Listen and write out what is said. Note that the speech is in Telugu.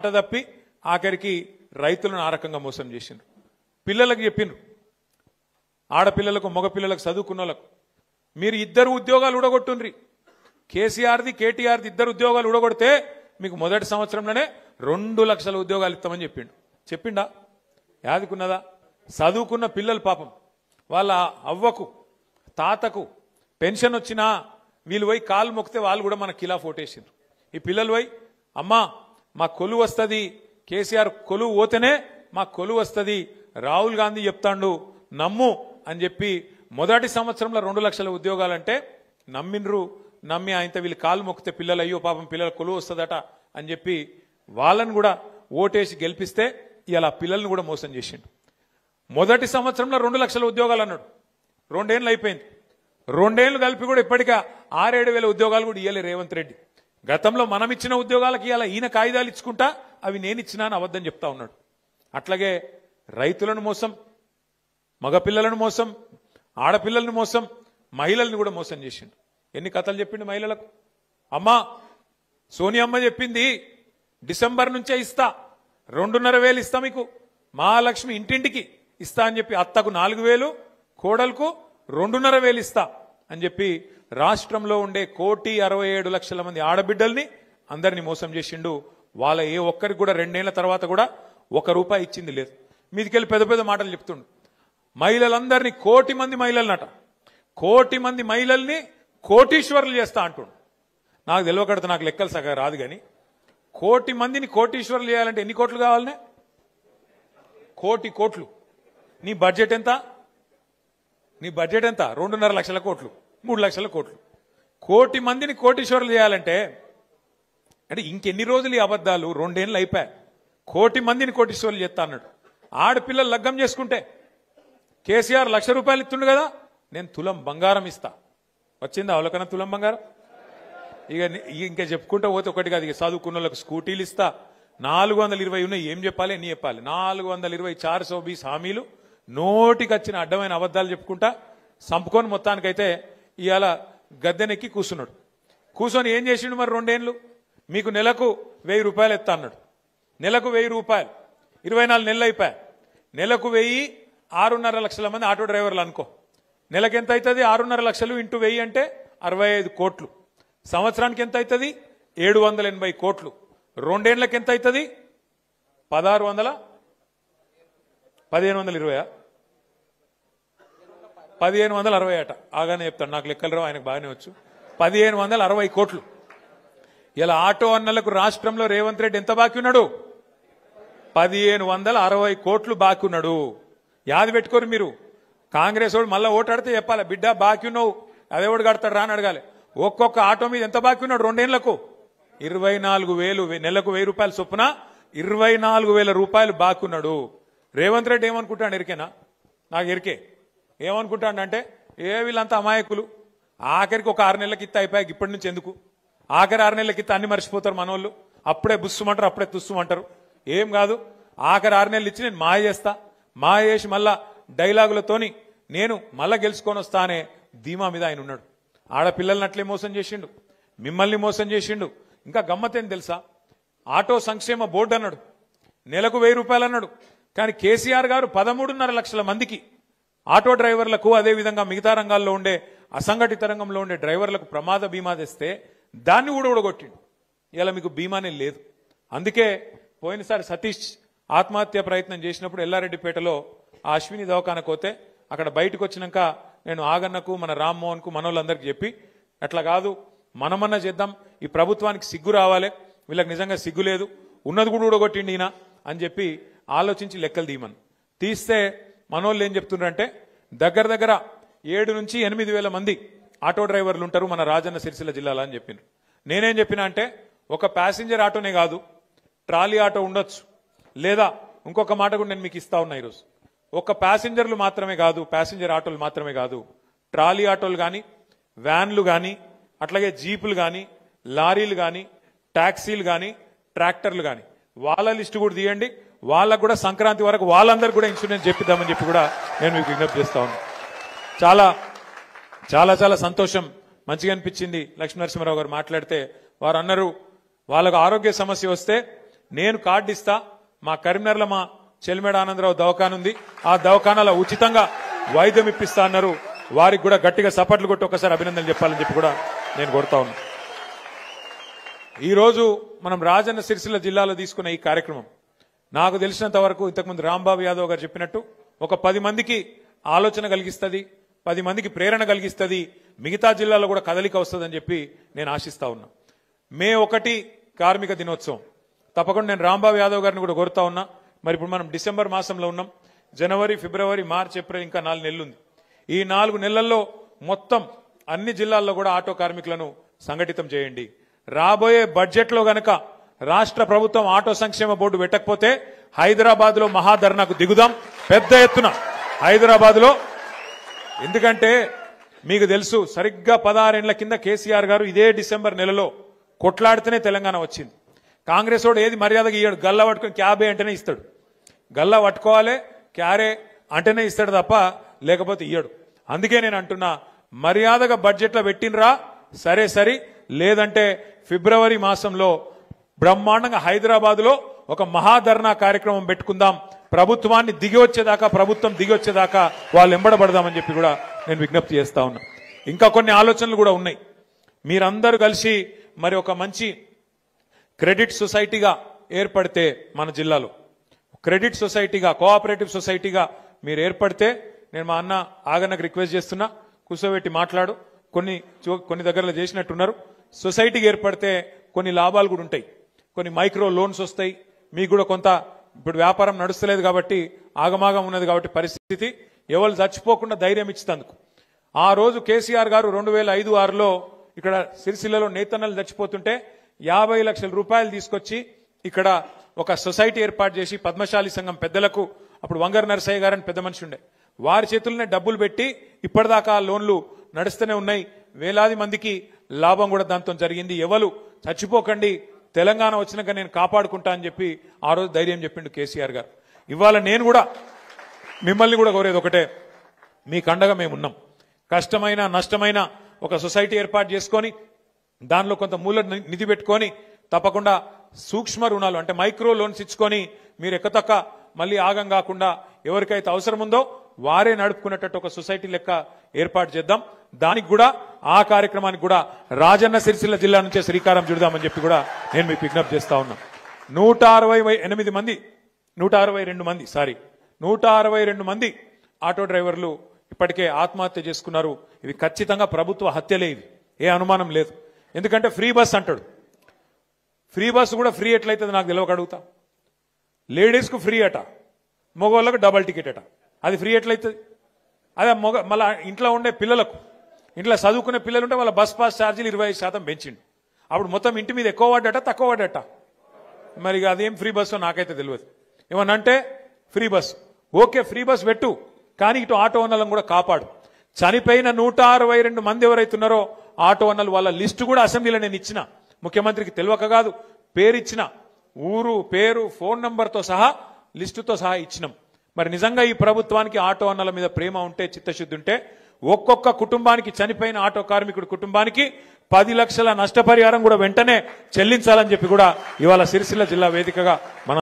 తప్పి ఆఖరికి రైతులను ఆ రకంగా మోసం చేసిండ్రు. పిల్లలకు చెప్పిండ్రు, ఆడపిల్లలకు మగపిల్లలకు చదువుకున్న వాళ్ళకు మీరు ఇద్దరు ఉద్యోగాలు ఊడగొట్టుండ్రి. కేసీఆర్ది కేటీఆర్ది ఇద్దరు ఉద్యోగాలు ఊడగొడితే మీకు మొదటి సంవత్సరంలోనే 2 లక్షల ఉద్యోగాలు ఇస్తామని చెప్పిండా? యాదుకున్నదా? చదువుకున్న పిల్లలు పాపం వాళ్ళ అవ్వకు తాతకు పెన్షన్ వచ్చినా వీళ్ళు పోయి కాలు మొక్కితే వాళ్ళు కూడా మన కిలా ఫోటేసిండ్రు. ఈ పిల్లలు పోయి అమ్మా మా కొలువు వస్తుంది, కేసీఆర్ కొలువు పోతేనే మా కొలువు వస్తుంది, రాహుల్ గాంధీ చెప్తాండు నమ్ము అని చెప్పి మొదటి సంవత్సరంలో 2 లక్షల ఉద్యోగాలంటే నమ్మిండ్రు. నమ్మి ఆయనతో వీళ్ళు కాలు మొక్కితే పిల్లలు అయ్యో పాపం పిల్లల కొలువు వస్తుందట అని చెప్పి వాళ్ళని కూడా ఓటేసి గెలిపిస్తే ఇలా పిల్లల్ని కూడా మోసం చేసిండు. మొదటి సంవత్సరంలో 2 లక్షల ఉద్యోగాలు అన్నాడు. 2 ఏళ్ళు అయిపోయింది. 2 ఏళ్ళు కలిపి కూడా ఇప్పటికే 6-7 వేల ఉద్యోగాలు కూడా ఇయ్యలే రేవంత్ రెడ్డి. గతంలో మనం ఇచ్చిన ఉద్యోగాలకి ఇలా ఈయన కాగితాలు ఇచ్చుకుంటా అవి నేను ఇచ్చినా అని అబద్ధం చెప్తా ఉన్నాడు. అట్లాగే రైతులను మోసం, మగపిల్లలను మోసం, ఆడపిల్లలను మోసం, మహిళల్ని కూడా మోసం చేసిండు. ఎన్ని కథలు చెప్పిండు మహిళలకు. అమ్మా సోనియమ్మ చెప్పింది డిసెంబర్ నుంచే ఇస్తా, 2,500 ఇస్తా, మీకు మహాలక్ష్మి ఇంటింటికి ఇస్తా అని చెప్పి అత్తకు 4,000, కోడలకు 2,500 ఇస్తా అని చెప్పి రాష్ట్రంలో ఉండే 1,67,00,000 మంది ఆడబిడ్డల్ని అందరినీ మోసం చేసిండు. వాళ్ళ ఏ ఒక్కరికి కూడా 2 ఏళ్ల తర్వాత కూడా ₹1 ఇచ్చింది లేదు. మీదికెళ్ళి పెద్ద పెద్ద మాటలు చెప్తుండు. మహిళలందరినీ 1,00,00,000 మంది మహిళలనట, 1,00,00,000 మంది మహిళల్ని కోటీశ్వరులు చేస్తా అంటుండు. నాకు తెలియకడితే నాకు లెక్కలు సగం రాదు కానీ 1,00,00,000 మందిని కోటీశ్వరులు చేయాలంటే ఎన్ని కోట్లు కావాలనే? 1,00,00,000 కోట్లు. నీ బడ్జెట్ ఎంత? 2.5 లక్షల కోట్లు, 3 లక్షల కోట్లు. 1,00,00,000 మందిని కోటీశ్వరులు చేయాలంటే అంటే ఇంకెన్ని రోజులు ఈ అబద్ధాలు? 2 ఏళ్ళు అయిపోయాయి. 1,00,00,000 మందిని కోటీశ్వరులు చేస్తా అన్నాడు. ఆడపిల్లలు లగ్గం చేసుకుంటే కేసీఆర్ ₹1,00,000 ఇస్తుండు కదా, నేను తులం బంగారం ఇస్తా. వచ్చిందా అవలకన తులం బంగారం? ఇంకా చెప్పుకుంటూ పోతే ఒకటి కాదు. ఇక చదువుకున్న వాళ్ళకి స్కూటీలు ఇస్తా, 420 ఉన్నాయి. ఏం చెప్పాలి, ఎన్ని చెప్పాలి? 420 420 హామీలు నోటికి వచ్చిన అడ్డమైన అబద్ధాలు చెప్పుకుంటా సంపుకొని మొత్తానికైతే ఇవాళ గద్దెనెక్కి కూర్చున్నాడు. కూర్చొని ఏం చేసిండు మరి? 2 ఏళ్ళు మీకు నెలకు ₹1,000 ఎత్తా అన్నాడు. నెలకు ₹1,000, 24 నెలలు అయిపోయా. నెలకు 1,000, 6.5 లక్షల మంది ఆటో డ్రైవర్లు అనుకో. నెలకు ఎంత అవుతుంది? 6.5 లక్షలు ఇంటూ 1,000 అంటే 65 కోట్లు. సంవత్సరానికి ఎంత అవుతుంది? 780 కోట్లు. 2 ఏళ్ళకి ఎంత అవుతుంది? 1,600, 1,520, 1,560 అట. ఆగానే చెప్తాడు, నాకు లెక్కలు రావు, ఆయనకు బాగానే వచ్చు. 1,560 కోట్లు. ఇలా ఆటో అన్నలకు రాష్ట్రంలో రేవంత్ రెడ్డి ఎంత బాకీ ఉన్నాడు? 1,560 కోట్లు బాకీ ఉన్నాడు. యాది పెట్టుకోరు మీరు. కాంగ్రెస్ వాడు మళ్ళీ ఓటాడితే చెప్పాలి, బిడ్డ బాకీ ఉన్నావు, అదేవాడు కడతాడు రా అని అడగాలి. ఒక్కొక్క ఆటో మీద ఎంత బాకీ ఉన్నాడు? 2 ఏళ్లకు 24,000, నెలకు ₹1,000 చొప్పున 24,000 రూపాయలు బాకీ ఉన్నాడు. రేవంత్ రెడ్డి ఏమనుకుంటాడు ఎరికేనా? నాకు ఎరికే. ఏమనుకుంటాడంటే వీళ్ళంతా అమాయకులు, ఆఖరికి ఒక 6 నెలలకి ఇత్త అయిపోయాక ఇప్పటి నుంచి ఎందుకు, ఆఖరి 6 నెలలకి ఇత్త అన్ని మర్చిపోతారు మనోళ్ళు. అప్పుడే బుస్సుమంటారు, అప్పుడే తుస్సుమంటారు. ఏం కాదు, ఆఖరి 6 నెలలు ఇచ్చి నేను మాయ చేస్తా, మాయ చేసి మళ్ళా డైలాగులతోని నేను మళ్ళా గెలుచుకొని వస్తా అనే ధీమా మీద ఆయన ఉన్నాడు. ఆడపిల్లల్ని అట్లే మోసం చేసిండు, మిమ్మల్ని మోసం చేసిండు. ఇంకా గమ్మతేం తెలుసా? ఆటో సంక్షేమ బోర్డు అన్నాడు, నెలకు ₹1,000 అన్నాడు. కానీ కేసీఆర్ గారు 13.5 లక్షల మందికి ఆటో డ్రైవర్లకు, అదేవిధంగా మిగతా రంగాల్లో ఉండే అసంఘటిత రంగంలో ఉండే డ్రైవర్లకు ప్రమాద బీమా తెస్తే దాన్ని ఊడగొట్టిండు. ఇలా మీకు బీమానే లేదు. అందుకే పోయినసారి సతీష్ ఆత్మహత్య ప్రయత్నం చేసినప్పుడు ఎల్లారెడ్డిపేటలో ఆ అశ్విని దవాఖానకు పోతే అక్కడ బయటకు వచ్చినాక నేను ఆగన్నకు, మన రామ్మోహన్కు, మనోళ్ళందరికీ చెప్పి అట్లా కాదు, మనమన్నా చేద్దాం, ఈ ప్రభుత్వానికి సిగ్గు రావాలి, వీళ్ళకి నిజంగా సిగ్గు లేదు, ఉన్నది కూడా ఊడగొట్టిండి ఈయన అని చెప్పి ఆలోచించి లెక్కలు తీస్తే మనోళ్ళు ఏం చెప్తున్నారంటే దగ్గర 7 నుంచి 8 వేల మంది ఆటో డ్రైవర్లు ఉంటారు మన రాజన్న సిరిసిల్ల జిల్లాలో అని చెప్పిండ్రు. నేనేం చెప్పినా అంటే ఒక ప్యాసింజర్ ఆటోనే కాదు, ట్రాలీ ఆటో ఉండొచ్చు, లేదా ఇంకొక మాట కూడా నేను మీకు ఇస్తా ఉన్నా ఈరోజు. ఒక ప్యాసింజర్లు మాత్రమే కాదు, ప్యాసింజర్ ఆటోలు మాత్రమే కాదు, ట్రాలీ ఆటోలు కానీ, వ్యాన్లు కానీ, అట్లాగే జీపులు కానీ, లారీలు కానీ, ట్యాక్సీలు కానీ, ట్రాక్టర్లు కానీ, వాళ్ళ లిస్టు కూడా తీయండి. వాళ్ళకు కూడా సంక్రాంతి వరకు వాళ్ళందరూ కూడా ఇన్సూరెన్స్ చెప్పిద్దామని చెప్పి కూడా నేను మీకు విజ్ఞప్తి చేస్తా ఉన్నాను. చాలా చాలా చాలా సంతోషం, మంచిగా అనిపించింది. లక్ష్మీనరసింహారావు గారు మాట్లాడితే వారు అన్నారు వాళ్ళకు ఆరోగ్య సమస్య వస్తే నేను కార్డు ఇస్తా, మా కరీంనగర్లో మా చెల్మేడ ఆనందరావు దవాఖాన ఉంది, ఆ దవాఖానాలో ఉచితంగా వైద్యం ఇప్పిస్తా అన్నారు. వారికి కూడా గట్టిగా సపట్లు కొట్టి ఒకసారి అభినందనలు చెప్పాలని చెప్పి కూడా నేను కోరుతా ఉన్నా. ఈరోజు మనం రాజన్న సిరిసిల్ల జిల్లాలో తీసుకున్న ఈ కార్యక్రమం నాకు తెలిసినంత వరకు ఇంతకుముందు రాంబాబు యాదవ్ గారు చెప్పినట్టు ఒక 10 మందికి ఆలోచన కలిగిస్తుంది, 10 మందికి ప్రేరణ కలిగిస్తుంది, మిగతా జిల్లాలో కూడా కదలిక వస్తుందని చెప్పి నేను ఆశిస్తా ఉన్నా. మే 1 కార్మిక దినోత్సవం తప్పకుండా నేను రాంబాబు యాదవ్ గారిని కూడా కోరుతా ఉన్నా. మరి ఇప్పుడు మనం డిసెంబర్ మాసంలో ఉన్నాం, జనవరి, ఫిబ్రవరి, మార్చ్, ఏప్రిల్ ఇంకా 4 నెలలు ఉంది. ఈ 4 నెలల్లో మొత్తం అన్ని జిల్లాల్లో కూడా ఆటో కార్మికులను సంఘటితం చేయండి. రాబోయే బడ్జెట్లో గనక రాష్ట్ర ప్రభుత్వం ఆటో సంక్షేమ బోర్డు పెట్టకపోతే హైదరాబాద్ లో మహాధర్నాకు దిగుదాం పెద్ద ఎత్తున హైదరాబాద్ లో. ఎందుకంటే మీకు తెలుసు, సరిగ్గా 16 ఏళ్ల కింద కేసీఆర్ గారు ఇదే డిసెంబర్ నెలలో కొట్లాడితేనే తెలంగాణ వచ్చింది. కాంగ్రెస్ వాడు ఏది మర్యాదగా ఇయ్యాడు, గల్లా పట్టుకుని క్యాబే అంటేనే ఇస్తాడు, గల్లా పట్టుకోవాలి క్యారే అంటేనే ఇస్తాడు తప్ప లేకపోతే ఇయ్యడు. అందుకే నేను అంటున్నా, మర్యాదగా బడ్జెట్లో పెట్టినరా సరే సరి, లేదంటే ఫిబ్రవరి మాసంలో బ్రహ్మాండంగా హైదరాబాద్ లో ఒక మహాధర్నా కార్యక్రమం పెట్టుకుందాం. ప్రభుత్వం దిగి వచ్చేదాకా వాళ్ళు ఎంబడబడదామని చెప్పి కూడా నేను విజ్ఞప్తి చేస్తా ఉన్నా. ఇంకా కొన్ని ఆలోచనలు కూడా ఉన్నాయి. మీరందరూ కలిసి మరి ఒక మంచి క్రెడిట్ సొసైటీగా ఏర్పడితే, మన జిల్లాలో క్రెడిట్ సొసైటీగా, కోఆపరేటివ్ సొసైటీగా మీరు ఏర్పడితే, నేను మా అన్న ఆగన్నకు రిక్వెస్ట్ చేస్తున్నా, కూర్చోబెట్టి మాట్లాడు. కొన్ని దగ్గరలో చేసినట్టున్నారు. సొసైటీకి ఏర్పడితే కొన్ని లాభాలు కూడా ఉంటాయి, కొన్ని మైక్రో లోన్స్ వస్తాయి. మీకు కూడా కొంత ఇప్పుడు వ్యాపారం నడుస్తలేదు కాబట్టి ఆగమాగం ఉన్నది కాబట్టి పరిస్థితి, ఎవరు చచ్చిపోకుండా ధైర్యం ఇచ్చేందుకు. ఆ రోజు కేసీఆర్ గారు 2005-6లో ఇక్కడ సిరిసిల్లలో నేతన్నలు చచ్చిపోతుంటే 50 లక్షల రూపాయలు తీసుకొచ్చి ఇక్కడ ఒక సొసైటీ ఏర్పాటు చేసి పద్మశాలి సంఘం పెద్దలకు, అప్పుడు వంగర్ నరసయ్య గారని పెద్ద మనిషి ఉండే, వారి చేతుల్లోనే డబ్బులు పెట్టి ఇప్పటిదాకా లోన్లు నడుస్తూనే ఉన్నాయి. వేలాది మందికి లాభం కూడా దాంతో జరిగింది. ఎవరు చచ్చిపోకండి, తెలంగాణ వచ్చినాక నేను కాపాడుకుంటా అని చెప్పి ఆ రోజు ధైర్యం చెప్పిండు కేసీఆర్ గారు. ఇవాళ నేను కూడా మిమ్మల్ని కూడా కోరేది ఒకటే, మీకు అండగా మేమున్నాం. కష్టమైన నష్టమైన ఒక సొసైటీ ఏర్పాటు చేసుకొని దానిలో కొంత మూల నిధి పెట్టుకొని తప్పకుండా సూక్ష్మ రుణాలు అంటే మైక్రో లోన్స్ ఇచ్చుకొని మీరు ఎక్కతక్క మళ్ళీ ఆగం కాకుండా ఎవరికైతే అవసరం ఉందో వారే నడుపుకునేటట్టు ఒక సొసైటీ లెక్క ఏర్పాటు చేద్దాం. దానికి కూడా, ఆ కార్యక్రమానికి కూడా రాజన్న సిరిసిల్ల జిల్లా నుంచే శ్రీకారం చుడదామని చెప్పి కూడా నేను మీకు విజ్ఞప్తి చేస్తా ఉన్నా. 162 మంది ఆటో డ్రైవర్లు ఇప్పటికే ఆత్మహత్య చేసుకున్నారు. ఇవి ఖచ్చితంగా ప్రభుత్వ హత్యలే, ఇవి ఏ అనుమానం లేదు. ఎందుకంటే ఫ్రీ బస్ అంటాడు, ఫ్రీ బస్ కూడా ఫ్రీ ఎట్లయితుంది నాకు తెలియక అడుగుతా. లేడీస్కు ఫ్రీ అట, మగవాళ్ళకు డబల్ టికెట్ అట, అది ఫ్రీ ఎట్లయితుంది? అదే మళ్ళా ఇంట్లో ఉండే పిల్లలకు, ఇంట్లో చదువుకునే పిల్లలు ఉంటే వాళ్ళ బస్ పాస్ ఛార్జీలు 25% పెంచిండు. అప్పుడు మొత్తం ఇంటి మీద ఎక్కువ పడ్డట తక్కువ పడ్డట, మరి అదేం ఫ్రీ బస్సు నాకైతే తెలియదు. ఏమనంటే free bus okay, free bus పెట్టు, కానీ ఇటు ఆటో ఓనర్లను కూడా కాపాడు. చనిపోయిన 162 మంది ఎవరైతున్నారో ఆటో ఓనర్లు వాళ్ళ లిస్టు కూడా అసెంబ్లీలో నేను ఇచ్చిన, ముఖ్యమంత్రికి తెలియక కాదు, పేరిచ్చిన, ఊరు పేరు ఫోన్ నంబర్తో సహా లిస్టుతో సహా ఇచ్చినాం. మరి నిజంగా ఈ ప్రభుత్వానికి ఆటో ఓనర్ల మీద ప్రేమ ఉంటే, చిత్తశుద్ధి ఉంటే, ఒక్కొక్క కుటుంబానికి, చనిపోయిన ఆటో కార్మికుడి కుటుంబానికి 10 లక్షల నష్టపరిహారం కూడా వెంటనే చెల్లించాలని చెప్పి కూడా ఇవాళ సిరిసిల్ల జిల్లా వేదికగా మనం